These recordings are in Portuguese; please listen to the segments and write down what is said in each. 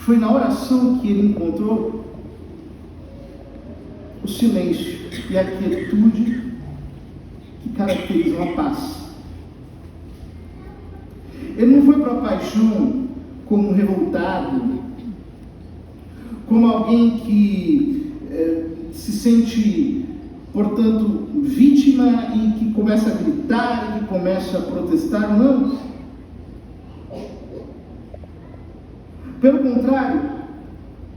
Foi na oração que ele encontrou o silêncio e a quietude que caracterizam a paz. Ele não foi para a paixão como um revoltado, como alguém que se sente, portanto, vítima e que começa a gritar e que começa a protestar. Não. Pelo contrário,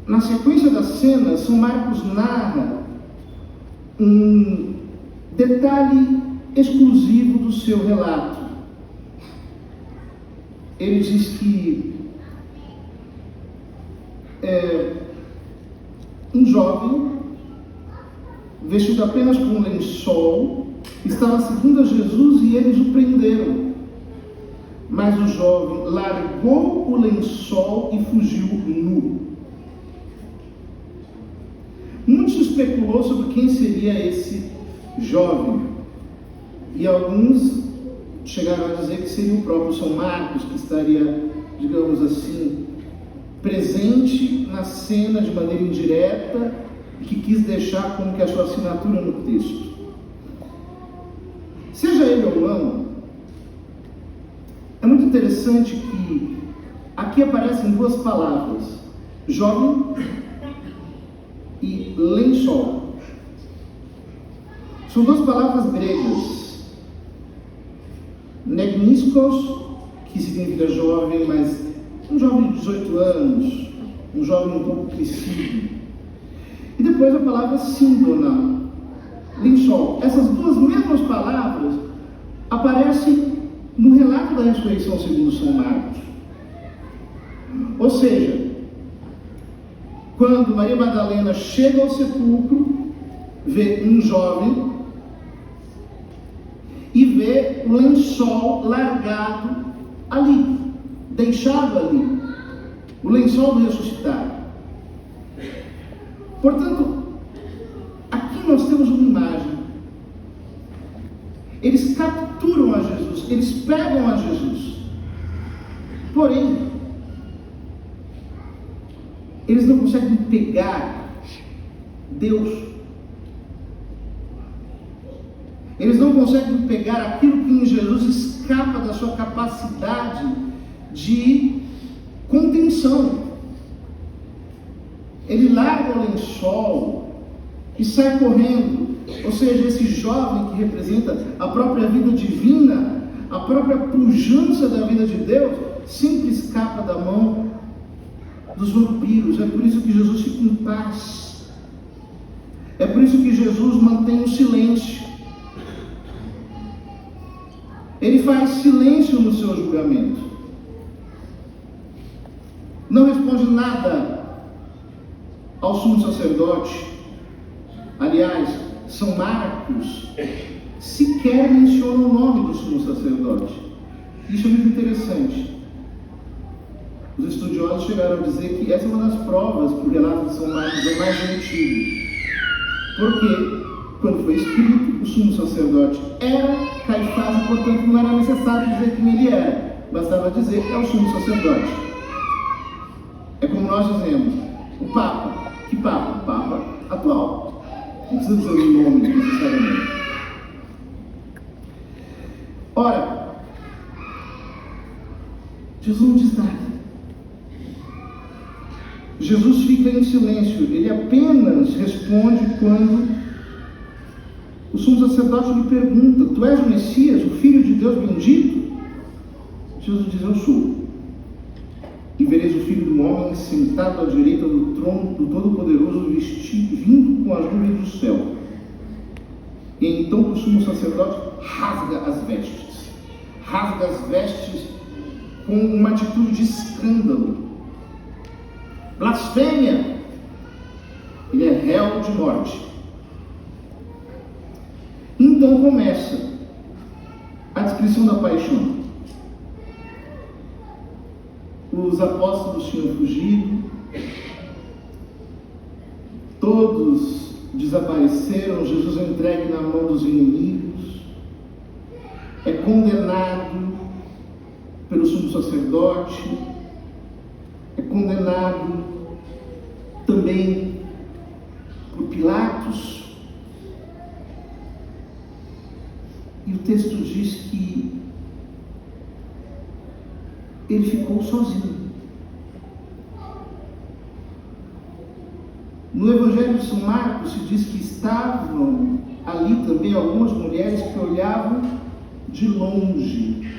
na sequência da cena, São Marcos narra um detalhe exclusivo do seu relato. Ele diz que um jovem, vestido apenas com um lençol, estava seguindo a Jesus e eles o prenderam. Mas o jovem largou o lençol e fugiu nu. Muito se especulou sobre quem seria esse jovem. E alguns chegaram a dizer que seria o próprio São Marcos, que estaria, digamos assim, presente na cena de maneira indireta e que quis deixar como que a sua assinatura no texto. Seja ele ou não, é muito interessante que aqui aparecem duas palavras: jovem e lençol. São duas palavras gregas. Negniskos, que significa jovem, mas um jovem de 18 anos, um jovem um pouco crescido. E depois a palavra síndona, lençol. Essas duas mesmas palavras aparecem no relato da ressurreição segundo São Marcos. Ou seja, quando Maria Madalena chega ao sepulcro, vê um jovem e vê o lençol largado ali, deixado ali, o lençol do ressuscitado. Portanto, aqui nós temos uma imagem. Eles capturam a Jesus, eles pegam a Jesus. Porém, eles não conseguem pegar Deus. Eles não conseguem pegar aquilo que em Jesus escapa da sua capacidade de contenção. Ele larga o lençol e sai correndo. Ou seja, esse jovem que representa a própria vida divina, a própria pujança da vida de Deus, sempre escapa da mão dos vampiros. É por isso que Jesus fica em paz. É por isso que Jesus mantém o silêncio. Ele faz silêncio no seu julgamento. Não responde nada ao sumo sacerdote. Aliás, São Marcos sequer menciona o nome do sumo sacerdote. Isso é muito interessante. Os estudiosos chegaram a dizer que essa é uma das provas que o relato de São Marcos é mais antigo. Porque, quando foi escrito, o sumo sacerdote era Caifás e, portanto, não era necessário dizer quem ele era. Bastava dizer que é o sumo sacerdote. É como nós dizemos, o Papa. Que Papa? O Papa atual. Não precisa dizer o nome necessariamente. Ora, Jesus não diz nada. Jesus fica em silêncio. Ele apenas responde quando o sumo sacerdote lhe pergunta: tu és o Messias, o Filho de Deus bendito? Jesus diz: eu sou. E vereis o Filho do Homem sentado à direita do trono do Todo-Poderoso, vindo com as nuvens do céu. E então o sumo sacerdote rasga as vestes. Rasga as vestes com uma atitude de escândalo. Blasfêmia! Ele é réu de morte. Então começa a descrição da paixão. Os apóstolos tinham fugido, todos desapareceram, Jesus é entregue na mão dos inimigos, é condenado pelo sumo sacerdote, é condenado texto diz que ele ficou sozinho. No Evangelho de São Marcos se diz que estavam ali também algumas mulheres que olhavam de longe.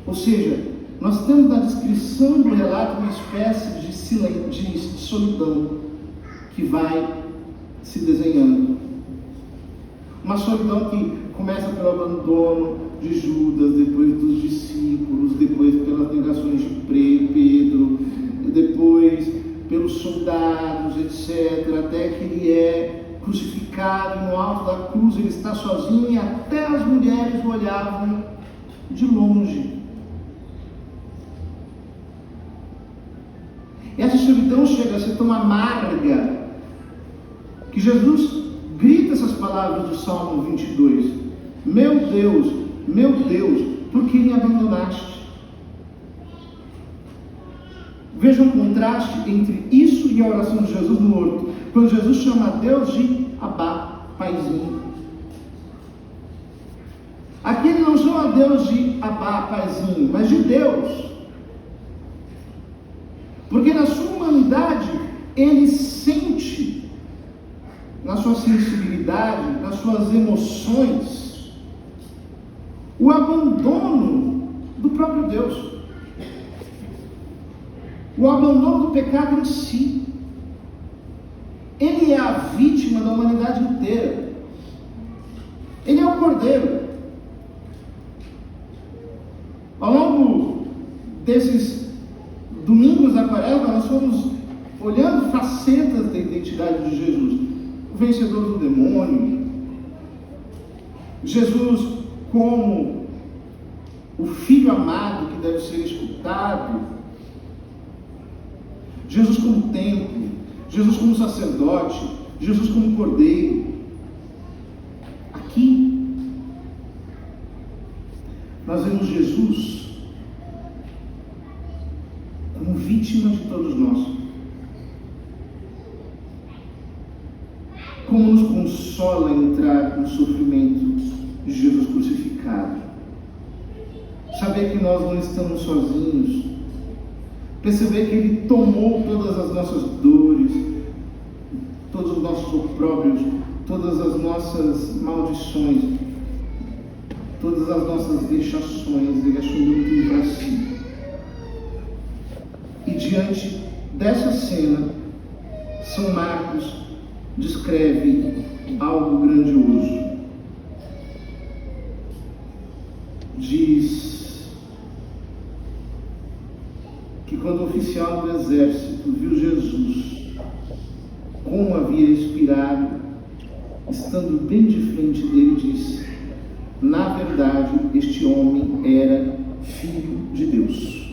Ou seja, nós temos na descrição do relato uma espécie de solidão que vai se desenhando. Uma solidão que começa pelo abandono de Judas, depois dos discípulos, depois pelas negações de Pedro, depois pelos soldados, etc., até que ele é crucificado, e no alto da cruz ele está sozinho, e até as mulheres o olhavam de longe. Essa solidão chega a ser tão amarga que Jesus grita essas palavras do Salmo 22: meu Deus, por que me abandonaste? Veja o contraste entre isso e a oração de Jesus no horto, quando Jesus chama a Deus de Abá, paizinho. Aqui ele não chama a Deus de Abá, paizinho, mas de Deus. Porque na sua humanidade, ele sente, na sua sensibilidade, nas suas emoções, o abandono do próprio Deus. O abandono do pecado em si. Ele é a vítima da humanidade inteira. Ele é o Cordeiro. Ao longo desses domingos da Quaresma, nós fomos olhando facetas da identidade de Jesus. O vencedor do demônio, Jesus como o filho amado que deve ser escutado, Jesus como templo, Jesus como sacerdote, Jesus como cordeiro. Aqui nós vemos Jesus como vítima de todos nós. Como nos consola entrar no sofrimento de Jesus crucificado. Saber que nós não estamos sozinhos. Perceber que Ele tomou todas as nossas dores, todos os nossos opróbrios, todas as nossas maldições, todas as nossas vexações. Ele assumiu tudo para si. E diante dessa cena, São Marcos descreve algo grandioso. Diz que quando o oficial do exército viu Jesus, como havia expirado, estando bem de frente dele, disse: na verdade, este homem era Filho de Deus.